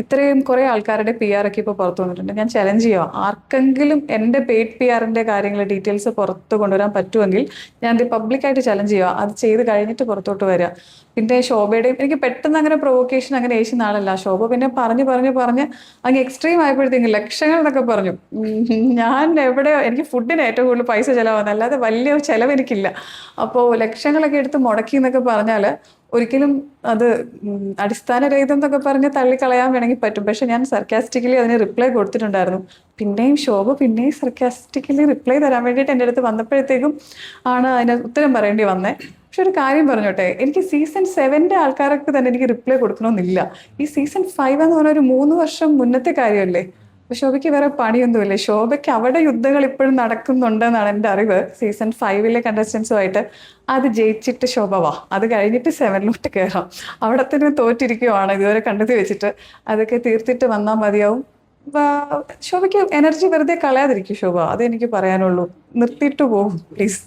ഇത്രയും കുറെ ആൾക്കാരുടെ PR ഒക്കെ ഇപ്പോൾ പുറത്തു വന്നിട്ടുണ്ട്. ഞാൻ ചലഞ്ച് ചെയ്യുക, ആർക്കെങ്കിലും എൻ്റെ പെയ്ഡ് PR-ന്റെ കാര്യങ്ങൾ ഡീറ്റെയിൽസ് പുറത്ത് കൊണ്ടുവരാൻ പറ്റുമെങ്കിൽ ഞാൻ ഇത് പബ്ലിക്കായിട്ട് ചലഞ്ച് ചെയ്യുക. അത് ചെയ്ത് കഴിഞ്ഞിട്ട് പുറത്തോട്ട് വരിക. പിന്നെ ശോഭയുടെയും എനിക്ക് പെട്ടെന്ന് അങ്ങനെ പ്രൊവോക്കേഷൻ അങ്ങനെ ഏശുന്ന ആളല്ല ശോഭ. പിന്നെ പറഞ്ഞ് അങ്ങ് എക്സ്ട്രീം ആയപ്പോഴത്തേക്കും ലക്ഷങ്ങൾ എന്നൊക്കെ പറഞ്ഞു. ഞാൻ എവിടെ എനിക്ക് ഫുഡിന് ഏറ്റവും കൂടുതൽ പൈസ ചിലവാകുന്നത്, അല്ലാതെ വലിയ ചിലവ് എനിക്കില്ല. അപ്പോൾ ലക്ഷങ്ങളൊക്കെ എടുത്ത് മുടക്കി എന്നൊക്കെ പറഞ്ഞാൽ ഒരിക്കലും അത് അടിസ്ഥാനരഹിതം എന്നൊക്കെ പറഞ്ഞ് തള്ളിക്കളയാൻ വേണമെങ്കിൽ പറ്റും. പക്ഷെ ഞാൻ സർക്കാസ്റ്റിക്കലി അതിന് റിപ്ലൈ കൊടുത്തിട്ടുണ്ടായിരുന്നു. പിന്നെയും ശോഭ പിന്നെയും സർക്കാസ്റ്റിക്കലി റിപ്ലൈ തരാൻ വേണ്ടിയിട്ട് എൻ്റെ അടുത്ത് വന്നപ്പോഴത്തേക്കും ആണ് അതിന് ഉത്തരം പറയേണ്ടി വന്നേ. പക്ഷെ ഒരു കാര്യം പറഞ്ഞോട്ടെ, എനിക്ക് സീസൺ 7 ആൾക്കാർക്ക് തന്നെ എനിക്ക് റിപ്ലൈ കൊടുക്കണമെന്നില്ല. ഈ സീസൺ 5 എന്ന് പറഞ്ഞ ഒരു 3 വർഷം മുന്നത്തെ കാര്യമല്ലേ. അപ്പൊ ശോഭയ്ക്ക് വേറെ പണിയൊന്നുമില്ലേ? ശോഭയ്ക്ക് അവിടെ യുദ്ധങ്ങൾ ഇപ്പോഴും നടക്കുന്നുണ്ടെന്നാണ് എൻ്റെ അറിവ്. സീസൺ 5 കണ്ടസ്റ്റൻസുമായിട്ട് അത് ജയിച്ചിട്ട് ശോഭ വാ, അത് കഴിഞ്ഞിട്ട് 7 കയറാം. അവിടെ തന്നെ തോറ്റിരിക്കുവാണ് ഇതുവരെ കണ്ടെത്തി വെച്ചിട്ട്. അതൊക്കെ തീർത്തിട്ട് വന്നാൽ മതിയാവും. ശോഭയ്ക്ക് എനർജി വെറുതെ കളയാതിരിക്കും ശോഭ, അതെനിക്ക് പറയാനുള്ളൂ. നിർത്തിയിട്ട് പോകും പ്ലീസ്.